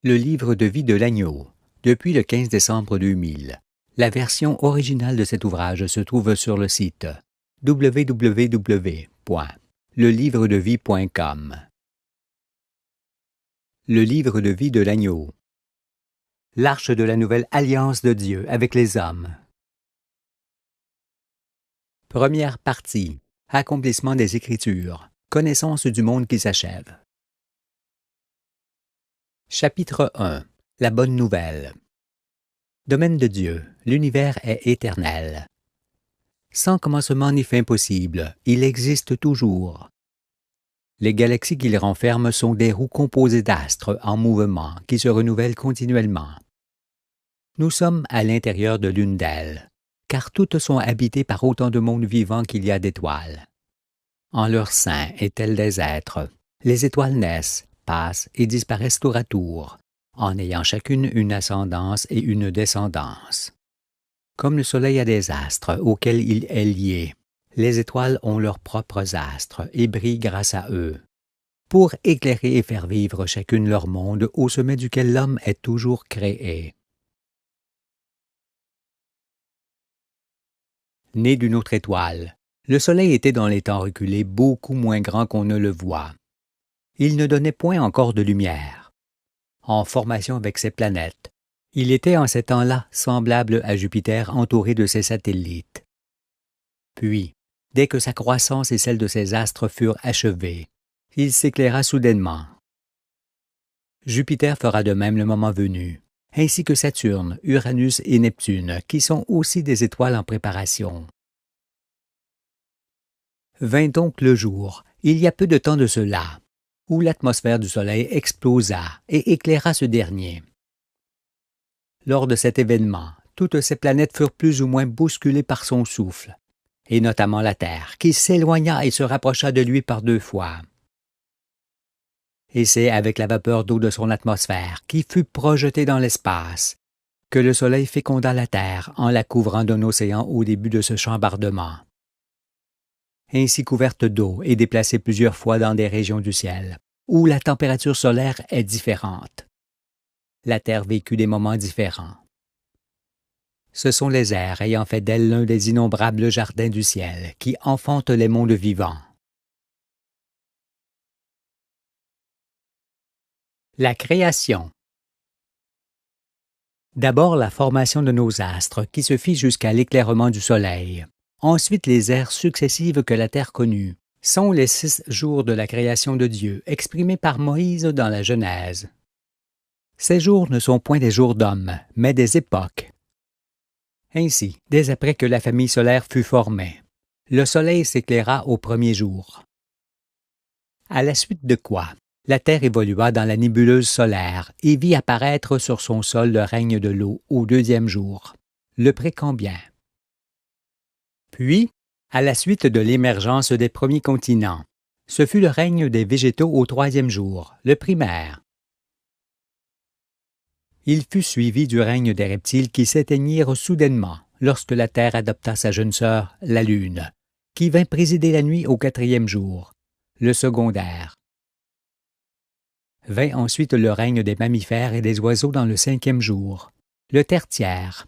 Le livre de vie de l'agneau, depuis le 15 décembre 2000. La version originale de cet ouvrage se trouve sur le site www.lelivredevie.com. Le livre de vie de l'agneau. L'arche de la nouvelle alliance de Dieu avec les hommes. Première partie. Accomplissement des Écritures. Connaissance du monde qui s'achève. Chapitre 1. La bonne nouvelle. Domaine de Dieu, l'univers est éternel. Sans commencement ni fin possible, il existe toujours. Les galaxies qu'il renferme sont des roues composées d'astres en mouvement qui se renouvellent continuellement. Nous sommes à l'intérieur de l'une d'elles, car toutes sont habitées par autant de mondes vivants qu'il y a d'étoiles. En leur sein est tel des êtres. Les étoiles naissent, passent et disparaissent tour à tour, en ayant chacune une ascendance et une descendance. Comme le Soleil a des astres auxquels il est lié, les étoiles ont leurs propres astres et brillent grâce à eux, pour éclairer et faire vivre chacune leur monde au sommet duquel l'homme est toujours créé. Né d'une autre étoile, le Soleil était dans les temps reculés beaucoup moins grand qu'on ne le voit. Il ne donnait point encore de lumière. En formation avec ses planètes, il était en ces temps-là semblable à Jupiter entouré de ses satellites. Puis, dès que sa croissance et celle de ses astres furent achevées, il s'éclaira soudainement. Jupiter fera de même le moment venu, ainsi que Saturne, Uranus et Neptune, qui sont aussi des étoiles en préparation. Vint donc le jour, il y a peu de temps de cela, où l'atmosphère du Soleil explosa et éclaira ce dernier. Lors de cet événement, toutes ces planètes furent plus ou moins bousculées par son souffle, et notamment la Terre, qui s'éloigna et se rapprocha de lui par 2 fois. Et c'est avec la vapeur d'eau de son atmosphère, qui fut projetée dans l'espace, que le Soleil féconda la Terre en la couvrant d'un océan au début de ce chambardement. Ainsi couverte d'eau et déplacée plusieurs fois dans des régions du ciel, où la température solaire est différente. La Terre vécut des moments différents. Ce sont les airs ayant fait d'elle l'un des innombrables jardins du ciel qui enfantent les mondes vivants. La création. D'abord la formation de nos astres qui se fit jusqu'à l'éclairement du Soleil. Ensuite les ères successives que la Terre connut sont les 6 jours de la création de Dieu exprimés par Moïse dans la Genèse. Ces jours ne sont point des jours d'hommes, mais des époques. Ainsi, dès après que la famille solaire fut formée, le Soleil s'éclaira au premier jour. À la suite de quoi, la Terre évolua dans la nébuleuse solaire et vit apparaître sur son sol le règne de l'eau au 2e jour, le précambien. Puis, à la suite de l'émergence des premiers continents, ce fut le règne des végétaux au 3e jour, le primaire. Il fut suivi du règne des reptiles qui s'éteignirent soudainement lorsque la Terre adopta sa jeune sœur, la Lune, qui vint présider la nuit au 4e jour, le secondaire. Vint ensuite le règne des mammifères et des oiseaux dans le 5e jour, le tertiaire,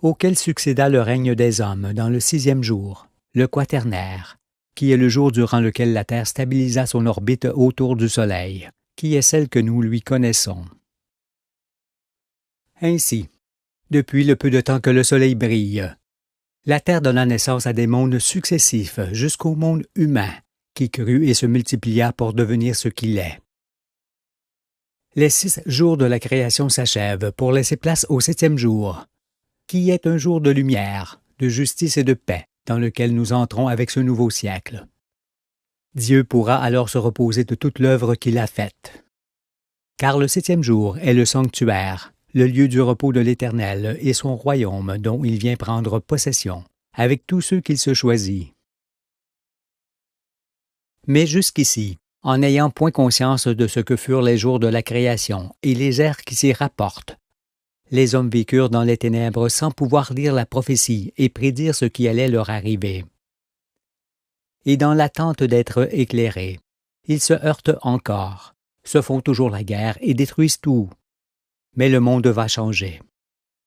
auquel succéda le règne des hommes dans le 6e jour, le quaternaire, qui est le jour durant lequel la Terre stabilisa son orbite autour du Soleil, qui est celle que nous lui connaissons. Ainsi, depuis le peu de temps que le Soleil brille, la Terre donna naissance à des mondes successifs jusqu'au monde humain, qui crut et se multiplia pour devenir ce qu'il est. Les 6 jours de la création s'achèvent pour laisser place au 7e jour, qui est un jour de lumière, de justice et de paix, dans lequel nous entrons avec ce nouveau siècle. Dieu pourra alors se reposer de toute l'œuvre qu'il a faite. Car le 7e jour est le sanctuaire, le lieu du repos de l'Éternel et son royaume dont il vient prendre possession, avec tous ceux qu'il se choisit. Mais jusqu'ici, en n'ayant point conscience de ce que furent les jours de la création et les ères qui s'y rapportent, les hommes vécurent dans les ténèbres sans pouvoir lire la prophétie et prédire ce qui allait leur arriver. Et dans l'attente d'être éclairés, ils se heurtent encore, se font toujours la guerre et détruisent tout, Mais le monde va changer.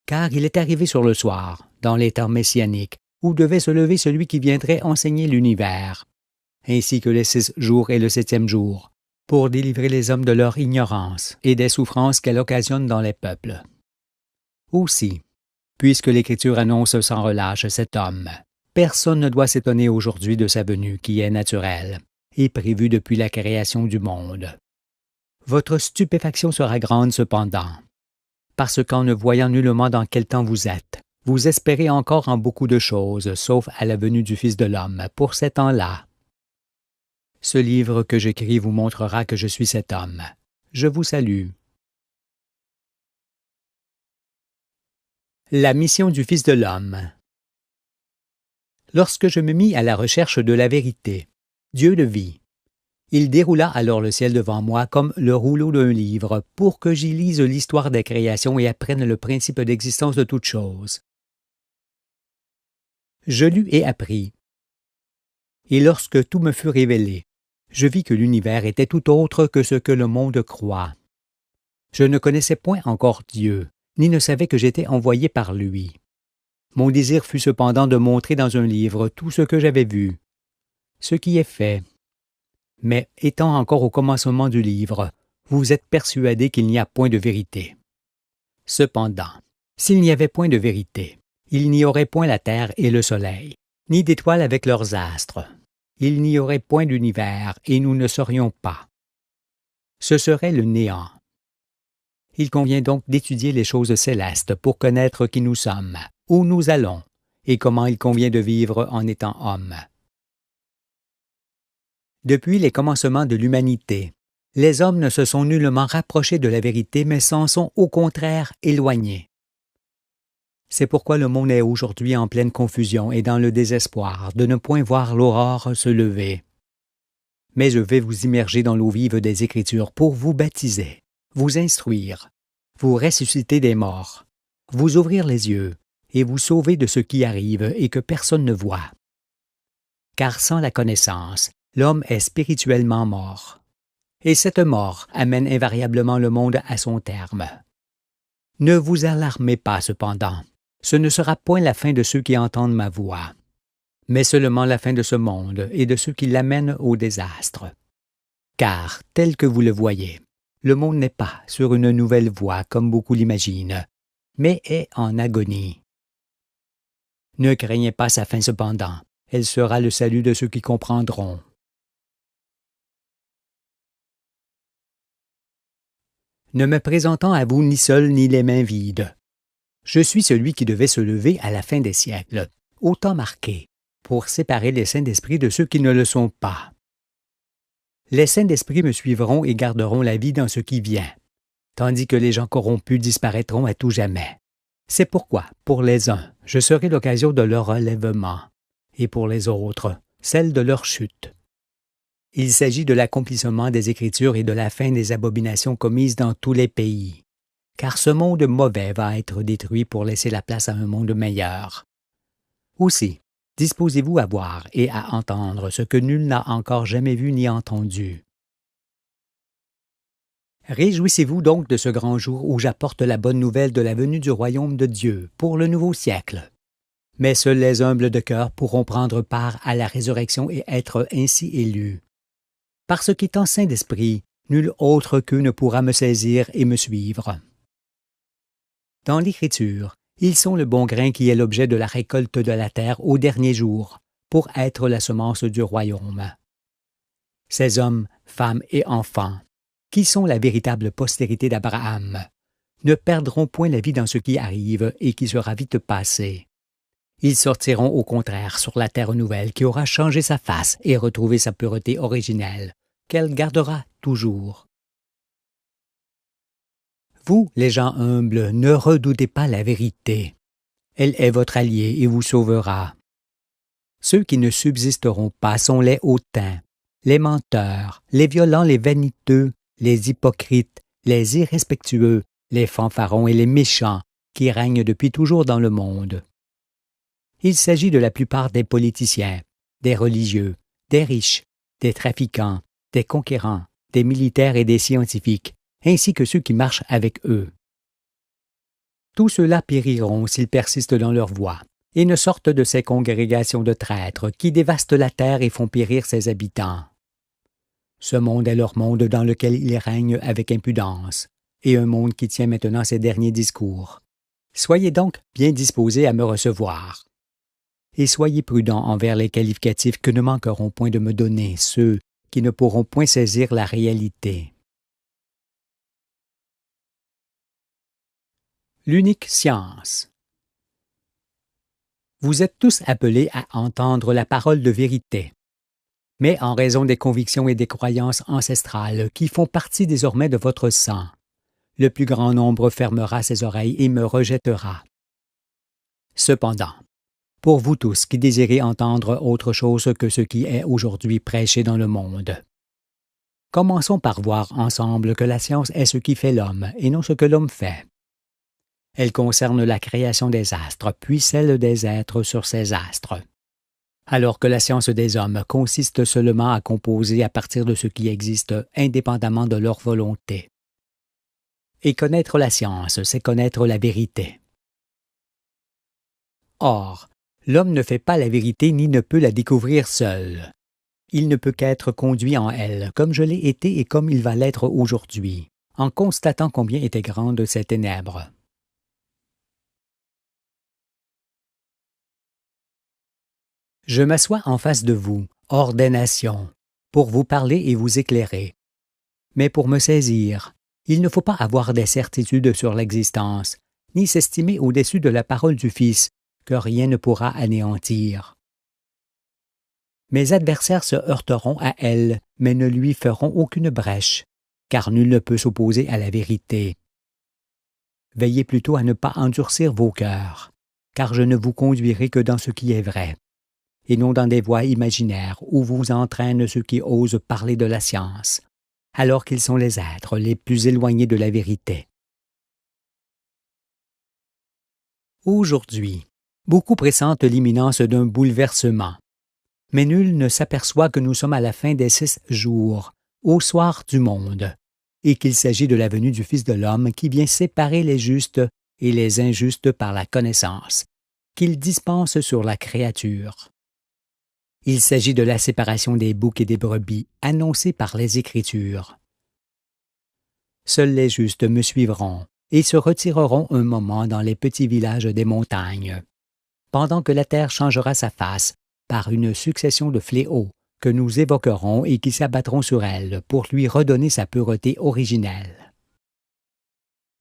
Car il est arrivé sur le soir, dans les temps messianiques, où devait se lever celui qui viendrait enseigner l'univers, ainsi que les 6 jours et le 7e jour, pour délivrer les hommes de leur ignorance et des souffrances qu'elle occasionne dans les peuples. Aussi, puisque l'Écriture annonce sans relâche cet homme, personne ne doit s'étonner aujourd'hui de sa venue qui est naturelle et prévue depuis la création du monde. Votre stupéfaction sera grande cependant, parce qu'en ne voyant nullement dans quel temps vous êtes, vous espérez encore en beaucoup de choses, sauf à la venue du Fils de l'homme, pour ces temps-là. Ce livre que j'écris vous montrera que je suis cet homme. Je vous salue. La mission du Fils de l'homme. Lorsque je me mis à la recherche de la vérité, Dieu le vit. Il déroula alors le ciel devant moi comme le rouleau d'un livre pour que j'y lise l'histoire des créations et apprenne le principe d'existence de toutes choses. Je lus et appris. Et lorsque tout me fut révélé, je vis que l'univers était tout autre que ce que le monde croit. Je ne connaissais point encore Dieu, ni ne savais que j'étais envoyé par lui. Mon désir fut cependant de montrer dans un livre tout ce que j'avais vu, ce qui est fait. Mais étant encore au commencement du livre, vous êtes persuadés qu'il n'y a point de vérité. Cependant, s'il n'y avait point de vérité, il n'y aurait point la terre et le soleil, ni d'étoiles avec leurs astres. Il n'y aurait point d'univers et nous ne serions pas. Ce serait le néant. Il convient donc d'étudier les choses célestes pour connaître qui nous sommes, où nous allons, et comment il convient de vivre en étant homme. Depuis les commencements de l'humanité, les hommes ne se sont nullement rapprochés de la vérité, mais s'en sont au contraire éloignés. C'est pourquoi le monde est aujourd'hui en pleine confusion et dans le désespoir de ne point voir l'aurore se lever. Mais je vais vous immerger dans l'eau vive des Écritures pour vous baptiser, vous instruire, vous ressusciter des morts, vous ouvrir les yeux et vous sauver de ce qui arrive et que personne ne voit. Car sans la connaissance, l'homme est spirituellement mort. Et cette mort amène invariablement le monde à son terme. Ne vous alarmez pas cependant, ce ne sera point la fin de ceux qui entendent ma voix, mais seulement la fin de ce monde et de ceux qui l'amènent au désastre. Car, tel que vous le voyez, le monde n'est pas sur une nouvelle voie comme beaucoup l'imaginent, mais est en agonie. Ne craignez pas sa fin cependant, elle sera le salut de ceux qui comprendront. Ne me présentant à vous ni seul ni les mains vides. Je suis celui qui devait se lever à la fin des siècles, au temps marqué, pour séparer les saints d'esprit de ceux qui ne le sont pas. Les saints d'esprit me suivront et garderont la vie dans ce qui vient, tandis que les gens corrompus disparaîtront à tout jamais. C'est pourquoi, pour les uns, je serai l'occasion de leur relèvement, et pour les autres, celle de leur chute. Il s'agit de l'accomplissement des Écritures et de la fin des abominations commises dans tous les pays, car ce monde mauvais va être détruit pour laisser la place à un monde meilleur. Aussi, disposez-vous à voir et à entendre ce que nul n'a encore jamais vu ni entendu. Réjouissez-vous donc de ce grand jour où j'apporte la bonne nouvelle de la venue du royaume de Dieu pour le nouveau siècle. Mais seuls les humbles de cœur pourront prendre part à la résurrection et être ainsi élus. Parce qu'étant saint d'esprit, nul autre qu'eux ne pourra me saisir et me suivre. Dans l'Écriture, ils sont le bon grain qui est l'objet de la récolte de la terre au dernier jour, pour être la semence du royaume. Ces hommes, femmes et enfants, qui sont la véritable postérité d'Abraham, ne perdront point la vie dans ce qui arrive et qui sera vite passé. Ils sortiront au contraire sur la terre nouvelle qui aura changé sa face et retrouvé sa pureté originelle, qu'elle gardera toujours. Vous, les gens humbles, ne redoutez pas la vérité. Elle est votre allié et vous sauvera. Ceux qui ne subsisteront pas sont les hautains, les menteurs, les violents, les vaniteux, les hypocrites, les irrespectueux, les fanfarons et les méchants qui règnent depuis toujours dans le monde. Il s'agit de la plupart des politiciens, des religieux, des riches, des trafiquants, des conquérants, des militaires et des scientifiques, ainsi que ceux qui marchent avec eux. Tous ceux-là périront s'ils persistent dans leur voie, et ne sortent de ces congrégations de traîtres qui dévastent la terre et font périr ses habitants. Ce monde est leur monde dans lequel ils règnent avec impudence, et un monde qui tient maintenant ses derniers discours. Soyez donc bien disposés à me recevoir. Et soyez prudents envers les qualificatifs que ne manqueront point de me donner ceux qui ne pourront point saisir la réalité. L'unique science. Vous êtes tous appelés à entendre la parole de vérité. Mais en raison des convictions et des croyances ancestrales qui font partie désormais de votre sang, le plus grand nombre fermera ses oreilles et me rejettera. Cependant, pour vous tous qui désirez entendre autre chose que ce qui est aujourd'hui prêché dans le monde, commençons par voir ensemble que la science est ce qui fait l'homme et non ce que l'homme fait. Elle concerne la création des astres, puis celle des êtres sur ces astres. Alors que la science des hommes consiste seulement à composer à partir de ce qui existe indépendamment de leur volonté. Et connaître la science, c'est connaître la vérité. Or, l'homme ne fait pas la vérité ni ne peut la découvrir seul. Il ne peut qu'être conduit en elle, comme je l'ai été et comme il va l'être aujourd'hui, en constatant combien étaient grandes ces ténèbres. Je m'assois en face de vous, hors des nations, pour vous parler et vous éclairer. Mais pour me saisir, il ne faut pas avoir des certitudes sur l'existence, ni s'estimer au-dessus de la parole du Fils, que rien ne pourra anéantir. Mes adversaires se heurteront à elle, mais ne lui feront aucune brèche, car nul ne peut s'opposer à la vérité. Veillez plutôt à ne pas endurcir vos cœurs, car je ne vous conduirai que dans ce qui est vrai, et non dans des voies imaginaires où vous entraînent ceux qui osent parler de la science, alors qu'ils sont les êtres les plus éloignés de la vérité. Aujourd'hui, beaucoup pressentent l'imminence d'un bouleversement, mais nul ne s'aperçoit que nous sommes à la fin des 6 jours, au soir du monde, et qu'il s'agit de la venue du Fils de l'homme qui vient séparer les justes et les injustes par la connaissance, qu'il dispense sur la créature. Il s'agit de la séparation des boucs et des brebis, annoncée par les Écritures. Seuls les justes me suivront et se retireront un moment dans les petits villages des montagnes, pendant que la terre changera sa face par une succession de fléaux que nous évoquerons et qui s'abattront sur elle pour lui redonner sa pureté originelle.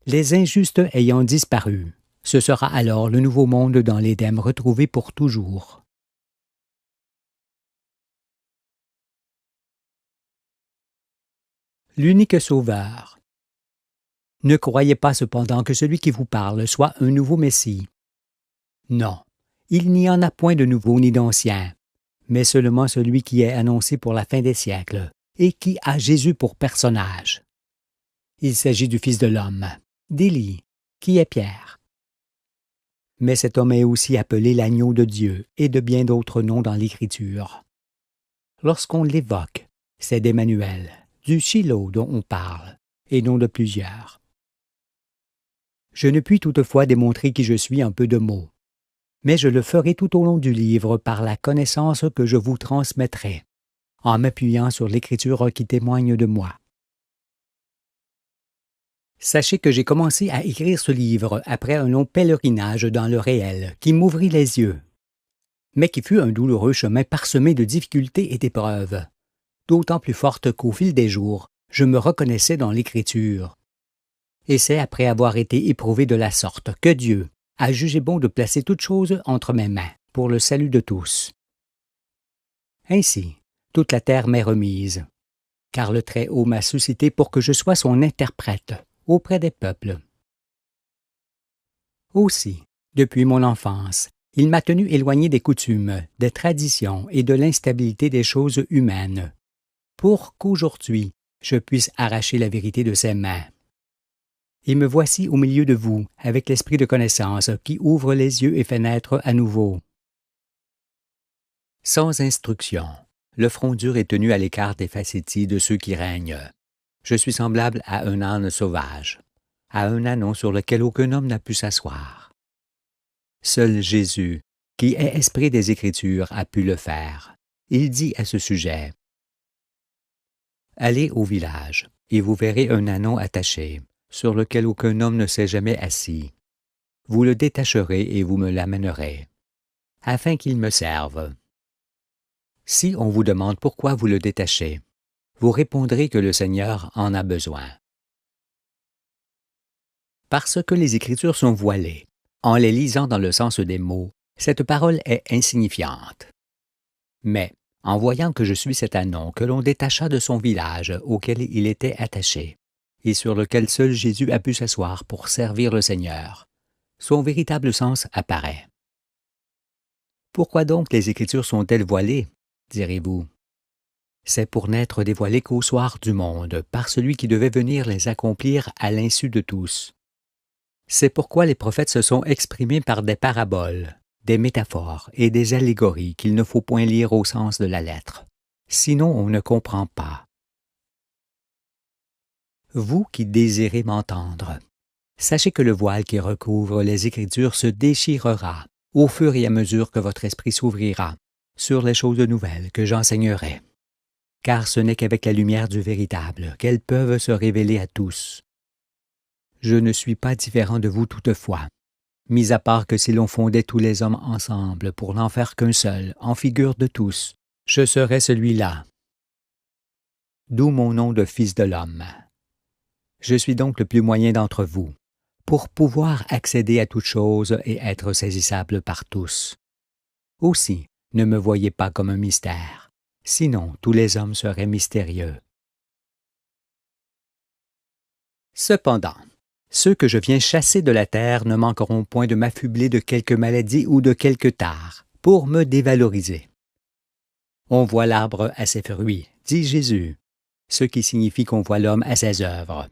Les injustes ayant disparu, ce sera alors le nouveau monde dans l'Éden retrouvé pour toujours. L'unique Sauveur. Ne croyez pas cependant que celui qui vous parle soit un nouveau Messie. Non, il n'y en a point de nouveau ni d'ancien, mais seulement celui qui est annoncé pour la fin des siècles et qui a Jésus pour personnage. Il s'agit du Fils de l'homme, d'Élie, qui est Pierre. Mais cet homme est aussi appelé l'agneau de Dieu et de bien d'autres noms dans l'Écriture. Lorsqu'on l'évoque, c'est d'Emmanuel, du Shiloh dont on parle, et non de plusieurs. Je ne puis toutefois démontrer qui je suis en peu de mots, mais je le ferai tout au long du livre par la connaissance que je vous transmettrai, en m'appuyant sur l'Écriture qui témoigne de moi. Sachez que j'ai commencé à écrire ce livre après un long pèlerinage dans le réel qui m'ouvrit les yeux, mais qui fut un douloureux chemin parsemé de difficultés et d'épreuves, d'autant plus forte qu'au fil des jours, je me reconnaissais dans l'Écriture. Et c'est après avoir été éprouvé de la sorte que Dieu a jugé bon de placer toutes choses entre mes mains pour le salut de tous. Ainsi, toute la terre m'est remise, car le Très-Haut m'a suscité pour que je sois son interprète auprès des peuples. Aussi, depuis mon enfance, il m'a tenu éloigné des coutumes, des traditions et de l'instabilité des choses humaines, pour qu'aujourd'hui je puisse arracher la vérité de ses mains. Et me voici au milieu de vous, avec l'esprit de connaissance qui ouvre les yeux et fait naître à nouveau. Sans instruction, le front dur est tenu à l'écart des facéties de ceux qui règnent. Je suis semblable à un âne sauvage. à un anon sur lequel aucun homme n'a pu s'asseoir. Seul Jésus, qui est esprit des Écritures, a pu le faire. Il dit à ce sujet: « Allez au village, et vous verrez un anon attaché, sur lequel aucun homme ne s'est jamais assis. Vous le détacherez et vous me l'amènerez, afin qu'il me serve. Si on vous demande pourquoi vous le détachez, vous répondrez que le Seigneur en a besoin. » Parce que les Écritures sont voilées, en les lisant dans le sens des mots, cette parole est insignifiante. Mais, en voyant que je suis cet anon que l'on détacha de son village auquel il était attaché, et sur lequel seul Jésus a pu s'asseoir pour servir le Seigneur, son véritable sens apparaît. Pourquoi donc les Écritures sont-elles voilées, direz-vous? C'est pour n'être dévoilées qu'au soir du monde, par celui qui devait venir les accomplir à l'insu de tous. C'est pourquoi les prophètes se sont exprimés par des paraboles, des métaphores et des allégories qu'il ne faut point lire au sens de la lettre, sinon on ne comprend pas. Vous qui désirez m'entendre, sachez que le voile qui recouvre les Écritures se déchirera au fur et à mesure que votre esprit s'ouvrira sur les choses nouvelles que j'enseignerai. Car ce n'est qu'avec la lumière du véritable qu'elles peuvent se révéler à tous. Je ne suis pas différent de vous toutefois, mis à part que si l'on fondait tous les hommes ensemble pour n'en faire qu'un seul, en figure de tous, je serais celui-là. D'où mon nom de Fils de l'homme. Je suis donc le plus moyen d'entre vous, pour pouvoir accéder à toutes choses et être saisissable par tous. Aussi, ne me voyez pas comme un mystère, sinon tous les hommes seraient mystérieux. Cependant, ceux que je viens chasser de la terre ne manqueront point de m'affubler de quelque maladie ou de quelque tare, pour me dévaloriser. On voit l'arbre à ses fruits, dit Jésus, ce qui signifie qu'on voit l'homme à ses œuvres.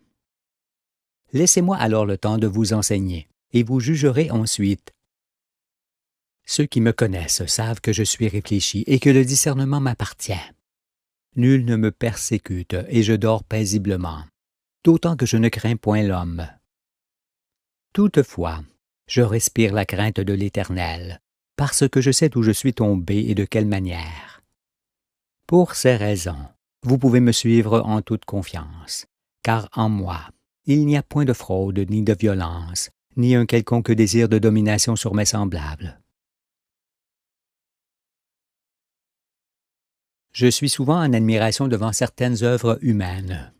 Laissez-moi alors le temps de vous enseigner, et vous jugerez ensuite. Ceux qui me connaissent savent que je suis réfléchi et que le discernement m'appartient. Nul ne me persécute et je dors paisiblement, d'autant que je ne crains point l'homme. Toutefois, je respire la crainte de l'Éternel, parce que je sais d'où je suis tombé et de quelle manière. Pour ces raisons, vous pouvez me suivre en toute confiance, car en moi, il n'y a point de fraude ni de violence, ni un quelconque désir de domination sur mes semblables. Je suis souvent en admiration devant certaines œuvres humaines.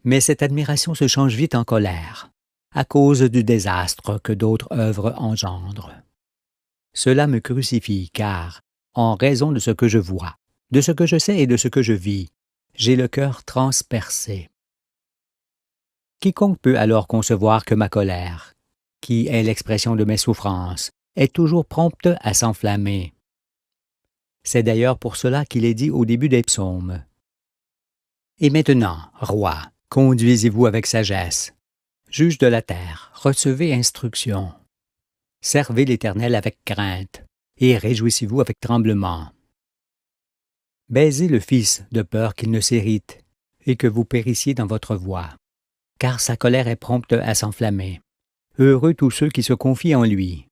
Mais cette admiration se change vite en colère, à cause du désastre que d'autres œuvres engendrent. Cela me crucifie car, en raison de ce que je vois, de ce que je sais et de ce que je vis, j'ai le cœur transpercé. Quiconque peut alors concevoir que ma colère, qui est l'expression de mes souffrances, est toujours prompte à s'enflammer. C'est d'ailleurs pour cela qu'il est dit au début des psaumes. « Et maintenant, roi, conduisez-vous avec sagesse. Juge de la terre, recevez instruction. Servez l'Éternel avec crainte, et réjouissez-vous avec tremblement. Baisez le Fils de peur qu'il ne s'irrite, et que vous périssiez dans votre voie, car sa colère est prompte à s'enflammer. Heureux tous ceux qui se confient en lui.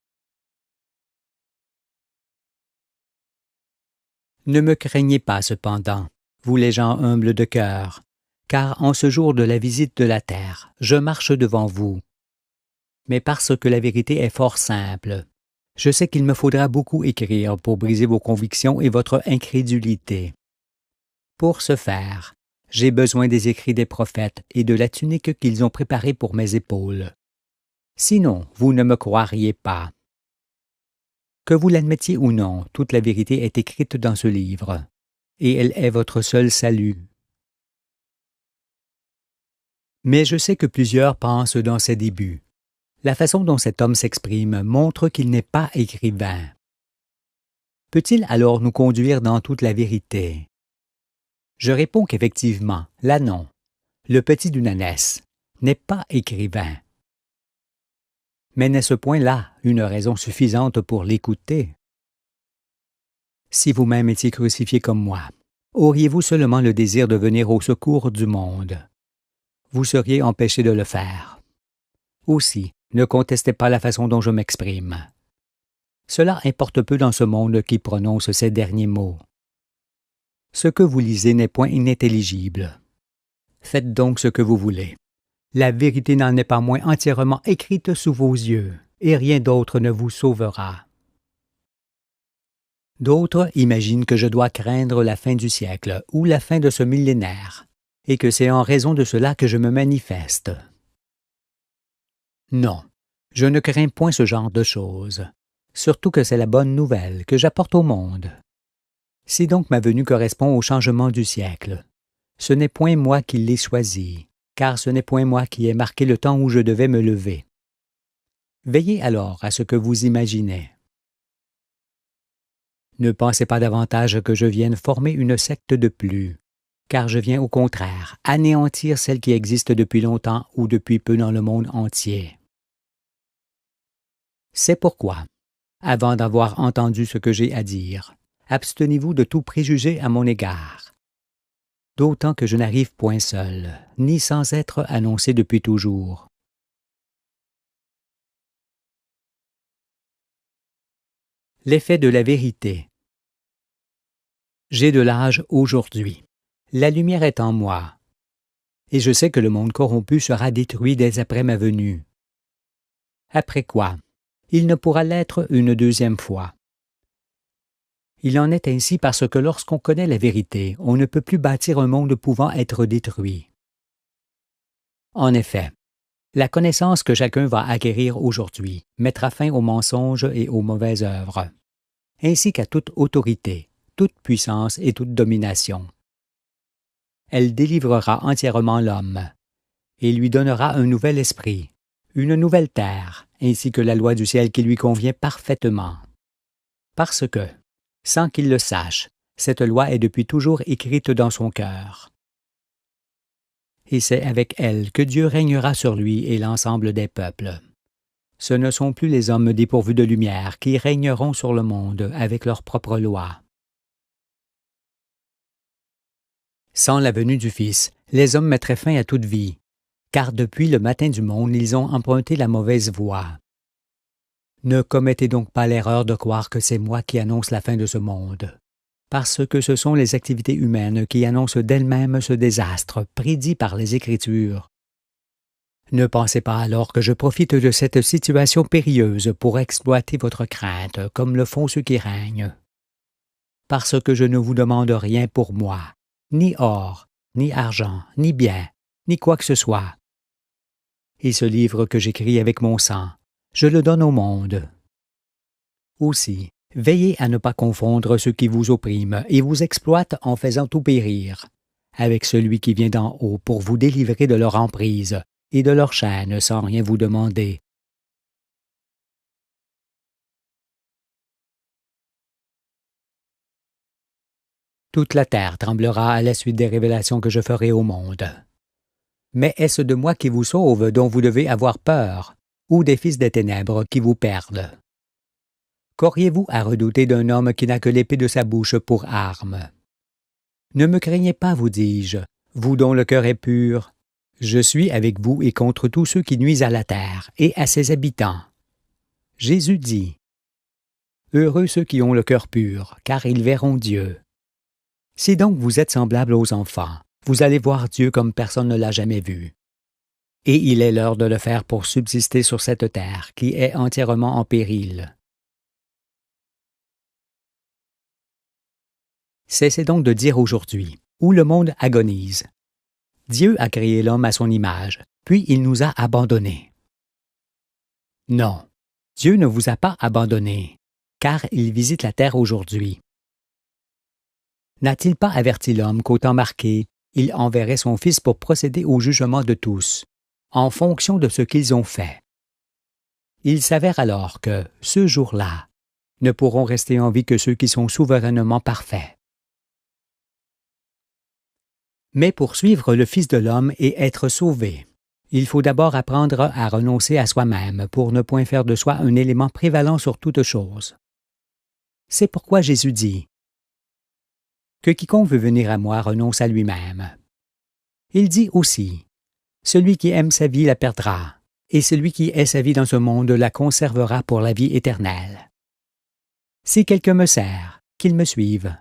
Ne me craignez pas cependant, vous les gens humbles de cœur, car en ce jour de la visite de la terre, je marche devant vous. Mais parce que la vérité est fort simple, je sais qu'il me faudra beaucoup écrire pour briser vos convictions et votre incrédulité. Pour ce faire, j'ai besoin des écrits des prophètes et de la tunique qu'ils ont préparée pour mes épaules. Sinon, vous ne me croiriez pas. Que vous l'admettiez ou non, toute la vérité est écrite dans ce livre, et elle est votre seul salut. Mais je sais que plusieurs pensent dans ses débuts. La façon dont cet homme s'exprime montre qu'il n'est pas écrivain. Peut-il alors nous conduire dans toute la vérité? Je réponds qu'effectivement, l'Anon, le petit d'une ânesse, n'est pas écrivain. Mais n'est-ce point là une raison suffisante pour l'écouter? Si vous-même étiez crucifié comme moi, auriez-vous seulement le désir de venir au secours du monde? Vous seriez empêché de le faire, Aussi, ne contestez pas la façon dont je m'exprime. Cela importe peu dans ce monde qui prononce ces derniers mots. Ce que vous lisez n'est point inintelligible. Faites donc ce que vous voulez. La vérité n'en est pas moins entièrement écrite sous vos yeux, et rien d'autre ne vous sauvera. D'autres imaginent que je dois craindre la fin du siècle ou la fin de ce millénaire, et que c'est en raison de cela que je me manifeste. Non, je ne crains point ce genre de choses, surtout que c'est la bonne nouvelle que j'apporte au monde. Si donc ma venue correspond au changement du siècle, ce n'est point moi qui l'ai choisi, car ce n'est point moi qui ai marqué le temps où je devais me lever. Veillez alors à ce que vous imaginez. Ne pensez pas davantage que je vienne former une secte de plus, car je viens au contraire anéantir celle qui existe depuis longtemps ou depuis peu dans le monde entier. C'est pourquoi, avant d'avoir entendu ce que j'ai à dire, abstenez-vous de tout préjugé à mon égard. D'autant que je n'arrive point seul, ni sans être annoncé depuis toujours. L'effet de la vérité. J'ai de l'âge aujourd'hui. La lumière est en moi. Et je sais que le monde corrompu sera détruit dès après ma venue. Après quoi, il ne pourra l'être une deuxième fois. Il en est ainsi parce que lorsqu'on connaît la vérité, on ne peut plus bâtir un monde pouvant être détruit. En effet, la connaissance que chacun va acquérir aujourd'hui mettra fin aux mensonges et aux mauvaises œuvres, ainsi qu'à toute autorité, toute puissance et toute domination. Elle délivrera entièrement l'homme, et lui donnera un nouvel esprit, une nouvelle terre, ainsi que la loi du ciel qui lui convient parfaitement. Parce que, sans qu'il le sache, cette loi est depuis toujours écrite dans son cœur. Et c'est avec elle que Dieu régnera sur lui et l'ensemble des peuples. Ce ne sont plus les hommes dépourvus de lumière qui régneront sur le monde avec leurs propres lois. Sans la venue du Fils, les hommes mettraient fin à toute vie, car depuis le matin du monde, ils ont emprunté la mauvaise voie. Ne commettez donc pas l'erreur de croire que c'est moi qui annonce la fin de ce monde, parce que ce sont les activités humaines qui annoncent d'elles-mêmes ce désastre prédit par les Écritures. Ne pensez pas alors que je profite de cette situation périlleuse pour exploiter votre crainte, comme le font ceux qui règnent. Parce que je ne vous demande rien pour moi, ni or, ni argent, ni bien, ni quoi que ce soit. Et ce livre que j'écris avec mon sang, je le donne au monde. Aussi, veillez à ne pas confondre ceux qui vous oppriment et vous exploitent en faisant tout périr, avec celui qui vient d'en haut pour vous délivrer de leur emprise et de leur chaîne sans rien vous demander. Toute la terre tremblera à la suite des révélations que je ferai au monde. Mais est-ce de moi qui vous sauve dont vous devez avoir peur, ou des fils des ténèbres qui vous perdent? Qu'auriez-vous à redouter d'un homme qui n'a que l'épée de sa bouche pour arme? Ne me craignez pas, vous dis-je, vous dont le cœur est pur. Je suis avec vous et contre tous ceux qui nuisent à la terre et à ses habitants. Jésus dit, « Heureux ceux qui ont le cœur pur, car ils verront Dieu. » Si donc vous êtes semblables aux enfants, vous allez voir Dieu comme personne ne l'a jamais vu. Et il est l'heure de le faire pour subsister sur cette terre qui est entièrement en péril. Cessez donc de dire aujourd'hui, où le monde agonise. Dieu a créé l'homme à son image, puis il nous a abandonnés. Non, Dieu ne vous a pas abandonnés, car il visite la terre aujourd'hui. N'a-t-il pas averti l'homme qu'au temps marqué, il enverrait son Fils pour procéder au jugement de tous, en fonction de ce qu'ils ont fait? Il s'avère alors que, ce jour-là, ne pourront rester en vie que ceux qui sont souverainement parfaits. Mais pour suivre le Fils de l'homme et être sauvé, il faut d'abord apprendre à renoncer à soi-même pour ne point faire de soi un élément prévalant sur toute chose. C'est pourquoi Jésus dit que quiconque veut venir à moi renonce à lui-même. Il dit aussi, celui qui aime sa vie la perdra, et celui qui ait sa vie dans ce monde la conservera pour la vie éternelle. Si quelqu'un me sert, qu'il me suive.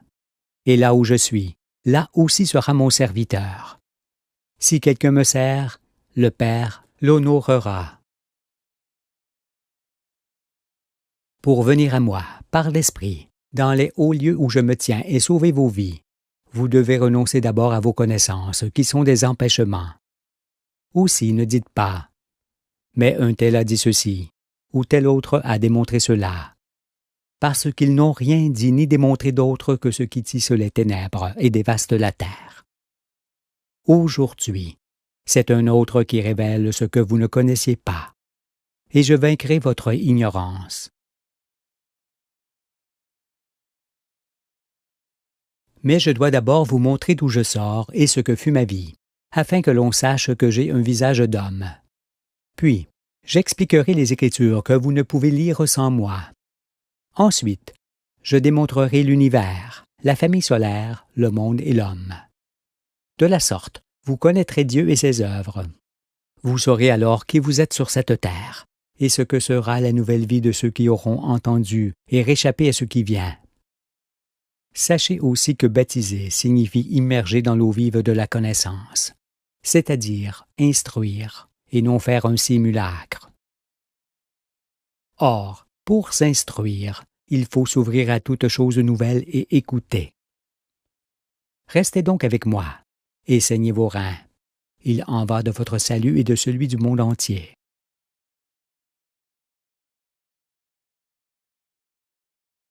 Et là où je suis, là aussi sera mon serviteur. Si quelqu'un me sert, le Père l'honorera. Pour venir à moi, par l'Esprit, dans les hauts lieux où je me tiens et sauver vos vies, vous devez renoncer d'abord à vos connaissances, qui sont des empêchements. Aussi ne dites pas « Mais un tel a dit ceci » ou tel autre a démontré cela, parce qu'ils n'ont rien dit ni démontré d'autre que ce qui tisse les ténèbres et dévaste la terre. Aujourd'hui, c'est un autre qui révèle ce que vous ne connaissiez pas, et je vaincrai votre ignorance. Mais je dois d'abord vous montrer d'où je sors et ce que fut ma vie, afin que l'on sache que j'ai un visage d'homme. Puis, j'expliquerai les Écritures que vous ne pouvez lire sans moi. Ensuite, je démontrerai l'univers, la famille solaire, le monde et l'homme. De la sorte, vous connaîtrez Dieu et ses œuvres. Vous saurez alors qui vous êtes sur cette terre, et ce que sera la nouvelle vie de ceux qui auront entendu et réchappé à ce qui vient. Sachez aussi que baptiser signifie immerger dans l'eau vive de la connaissance, c'est-à-dire instruire et non faire un simulacre. Or, pour s'instruire, il faut s'ouvrir à toute chose nouvelle et écouter. Restez donc avec moi et saignez vos reins. Il en va de votre salut et de celui du monde entier.